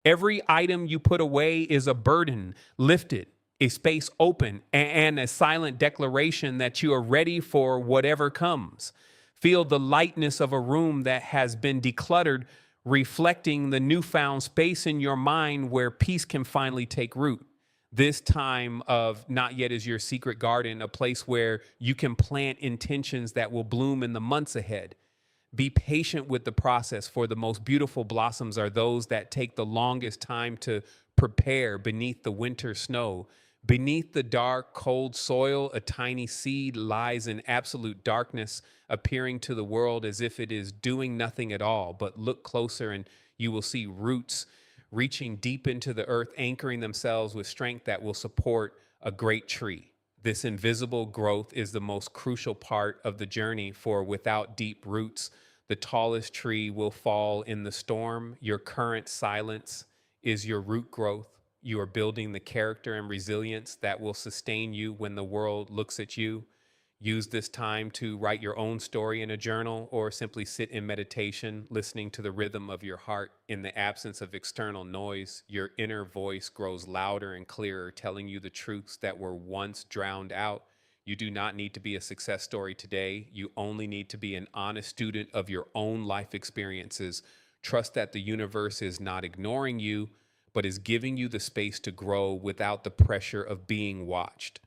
Every item you put away is a burden lifted, a space open, and a silent declaration that you are ready for whatever comes. Feel the lightness of a room that has been decluttered, reflecting the newfound space in your mind where peace can finally take root. This time of not yet is your secret garden, a place where you can plant intentions that will bloom in the months ahead. Be patient with the process, for the most beautiful blossoms are those that take the longest time to prepare beneath the winter snow. Beneath the dark, cold soil, a tiny seed lies in absolute darkness, appearing to the world as if it is doing nothing at all. But look closer, and you will see roots reaching deep into the earth, anchoring themselves with strength that will support a great tree. This invisible growth is the most crucial part of the journey, for without deep roots, the tallest tree will fall in the storm. Your current silence is your root growth. You are building the character and resilience that will sustain you when the world looks at you. Use this time to write your own story in a journal or simply sit in meditation, listening to the rhythm of your heart. In the absence of external noise, your inner voice grows louder and clearer, telling you the truths that were once drowned out. You do not need to be a success story today. You only need to be an honest student of your own life experiences. Trust that the universe is not ignoring you, but is giving you the space to grow without the pressure of being watched.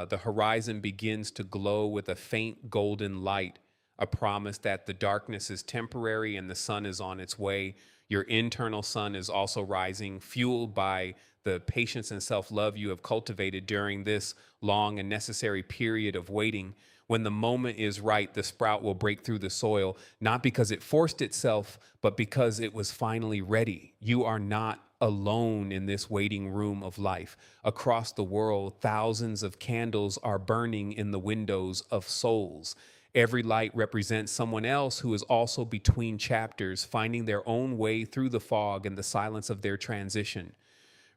The horizon begins to glow with a faint golden light, a promise that the darkness is temporary and the sun is on its way. Your internal sun is also rising, fueled by the patience and self love you have cultivated during this long and necessary period of waiting. When the moment is right, the sprout will break through the soil, not because it forced itself, but because it was finally ready. You are not alone in this waiting room of life. Across the world, thousands of candles are burning in the windows of souls. Every light represents someone else who is also between chapters, finding their own way through the fog and the silence of their transition.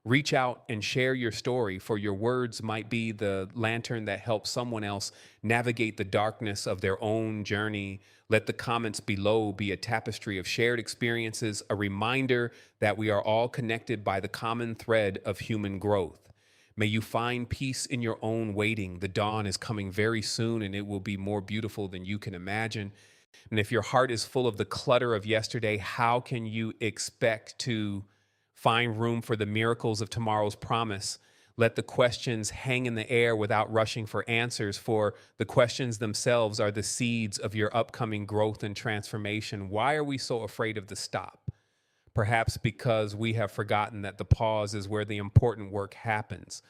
Reach out and share your story, for your words might be the lantern that helps someone else navigate the darkness of their own journey. Let the comments below be a tapestry of shared experiences, a reminder that we are all connected by the common thread of human growth. May you find peace in your own waiting. The dawn is coming very soon, and it will be more beautiful than you can imagine. And if your heart is full of the clutter of yesterday, how can you expect to find room for the miracles of tomorrow's promise? Let the questions hang in the air without rushing for answers, for the questions themselves are the seeds of your upcoming growth and transformation. Why are we so afraid of the stop? Perhaps because we have forgotten that the pause is where the important work happens.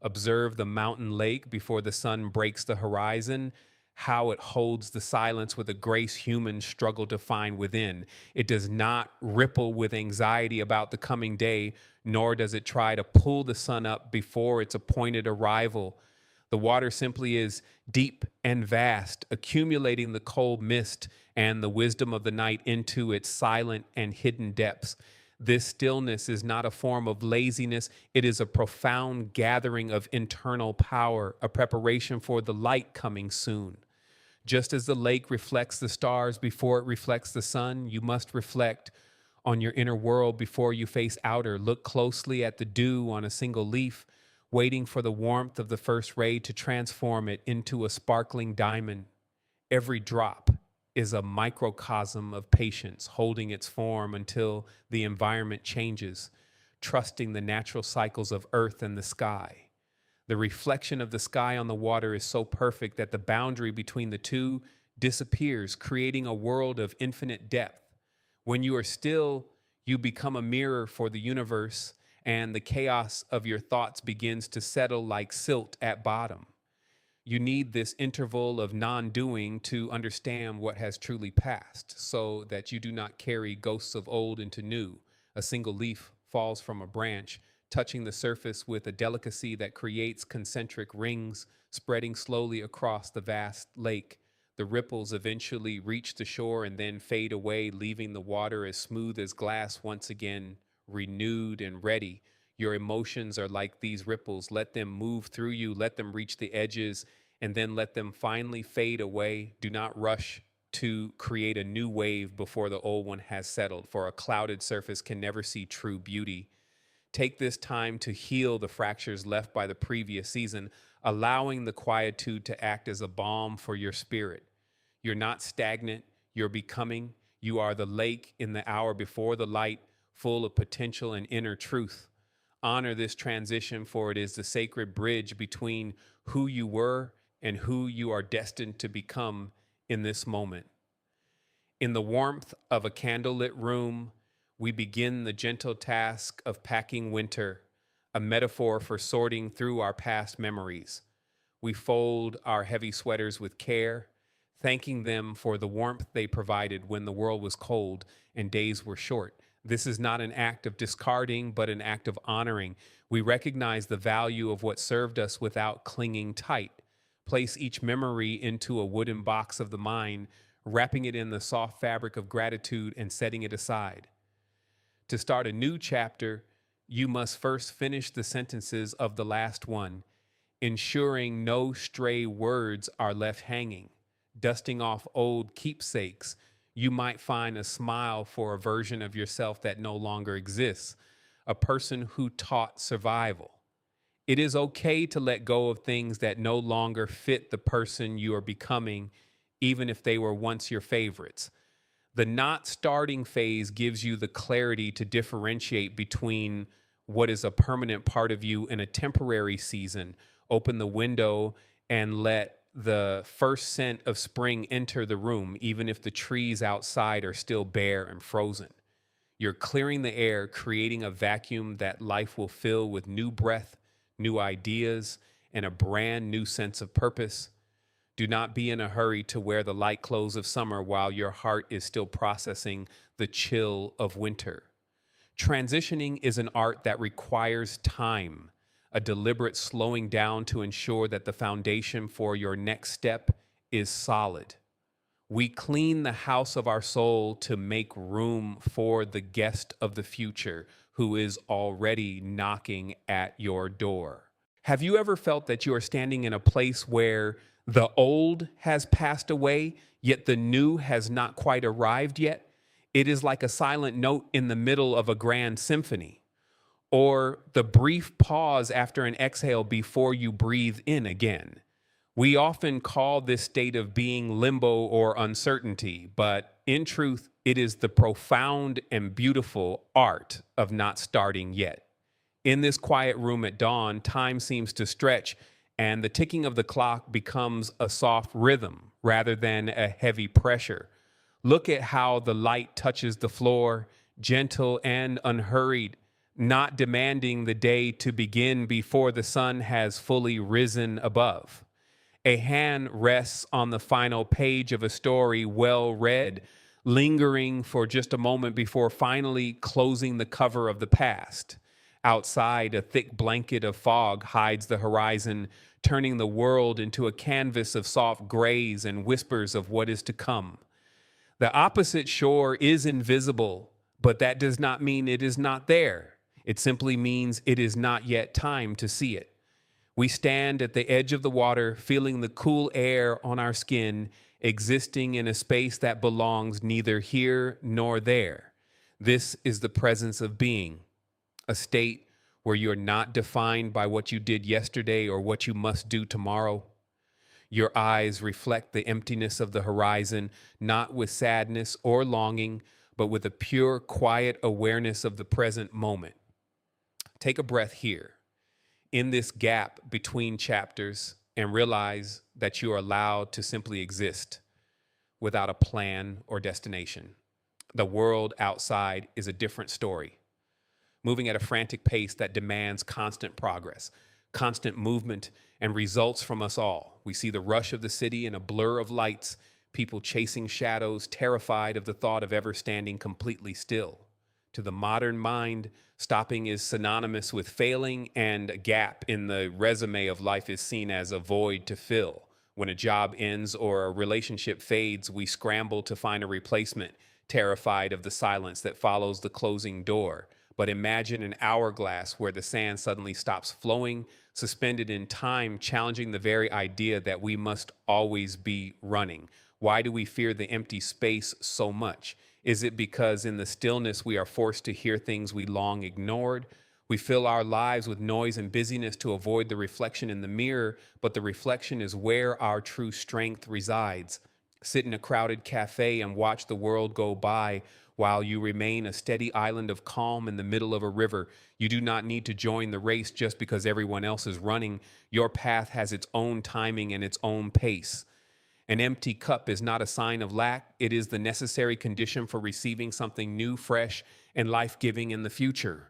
Observe the mountain lake before the sun breaks the horizon, how it holds the silence with a grace humans struggle to find within. It does not ripple with anxiety about the coming day, nor does it try to pull the sun up before its appointed arrival. The water simply is deep and vast, accumulating the cold mist and the wisdom of the night into its silent and hidden depths. This stillness is not a form of laziness. It is a profound gathering of internal power, a preparation for the light coming soon. Just as the lake reflects the stars before it reflects the sun, you must reflect on your inner world before you face outer. Look closely at the dew on a single leaf, waiting for the warmth of the first ray to transform it into a sparkling diamond. Every drop is a microcosm of patience, holding its form until the environment changes, trusting the natural cycles of earth and the sky. The reflection of the sky on the water is so perfect that the boundary between the two disappears, creating a world of infinite depth. When you are still, you become a mirror for the universe, and the chaos of your thoughts begins to settle like silt at bottom. You need this interval of non-doing to understand what has truly passed, so that you do not carry ghosts of old into new. A single leaf falls from a branch, touching the surface with a delicacy that creates concentric rings, spreading slowly across the vast lake. The ripples eventually reach the shore and then fade away, leaving the water as smooth as glass, once again renewed and ready. Your emotions are like these ripples. Let them move through you, let them reach the edges, and then let them finally fade away. Do not rush to create a new wave before the old one has settled, for a clouded surface can never see true beauty. Take this time to heal the fractures left by the previous season, allowing the quietude to act as a balm for your spirit. You're not stagnant, you're becoming. You are the lake in the hour before the light, full of potential and inner truth. Honor this transition, for it is the sacred bridge between who you were and who you are destined to become in this moment. In the warmth of a candlelit room, we begin the gentle task of packing winter, a metaphor for sorting through our past memories. We fold our heavy sweaters with care, thanking them for the warmth they provided when the world was cold and days were short. This is not an act of discarding, but an act of honoring. We recognize the value of what served us without clinging tight. Place each memory into a wooden box of the mind, wrapping it in the soft fabric of gratitude and setting it aside. To start a new chapter, you must first finish the sentences of the last one, ensuring no stray words are left hanging. Dusting off old keepsakes, you might find a smile for a version of yourself that no longer exists, a person who taught survival. It is okay to let go of things that no longer fit the person you are becoming, even if they were once your favorites. The not starting phase gives you the clarity to differentiate between what is a permanent part of you and a temporary season. Open the window and let the first scent of spring enter the room, even if the trees outside are still bare and frozen. You're clearing the air, creating a vacuum that life will fill with new breath, new ideas, and a brand new sense of purpose. Do not be in a hurry to wear the light clothes of summer while your heart is still processing the chill of winter. Transitioning is an art that requires time, a deliberate slowing down to ensure that the foundation for your next step is solid. We clean the house of our soul to make room for the guest of the future who is already knocking at your door. Have you ever felt that you are standing in a place where the old has passed away, yet the new has not quite arrived yet? It is like a silent note in the middle of a grand symphony, or the brief pause after an exhale before you breathe in again. We often call this state of being limbo or uncertainty, but in truth, it is the profound and beautiful art of not starting yet. In this quiet room at dawn, time seems to stretch, and the ticking of the clock becomes a soft rhythm rather than a heavy pressure. Look at how the light touches the floor, gentle and unhurried, not demanding the day to begin before the sun has fully risen above. A hand rests on the final page of a story well read, lingering for just a moment before finally closing the cover of the past. Outside, a thick blanket of fog hides the horizon, turning the world into a canvas of soft grays and whispers of what is to come. The opposite shore is invisible, but that does not mean it is not there. It simply means it is not yet time to see it. We stand at the edge of the water, feeling the cool air on our skin, existing in a space that belongs neither here nor there. This is the presence of being, a state where you're not defined by what you did yesterday or what you must do tomorrow. Your eyes reflect the emptiness of the horizon, not with sadness or longing, but with a pure, quiet awareness of the present moment. Take a breath here, in this gap between chapters, and realize that you are allowed to simply exist without a plan or destination. The world outside is a different story, moving at a frantic pace that demands constant progress, constant movement, and results from us all. We see the rush of the city in a blur of lights, people chasing shadows, terrified of the thought of ever standing completely still. To the modern mind, stopping is synonymous with failing, and a gap in the resume of life is seen as a void to fill. When a job ends or a relationship fades, we scramble to find a replacement, terrified of the silence that follows the closing door. But imagine an hourglass where the sand suddenly stops flowing, suspended in time, challenging the very idea that we must always be running. Why do we fear the empty space so much? Is it because in the stillness we are forced to hear things we long ignored? We fill our lives with noise and busyness to avoid the reflection in the mirror, but the reflection is where our true strength resides. Sit in a crowded cafe and watch the world go by while you remain a steady island of calm in the middle of a river. You do not need to join the race just because everyone else is running. Your path has its own timing and its own pace. An empty cup is not a sign of lack, it is the necessary condition for receiving something new, fresh, and life giving in the future.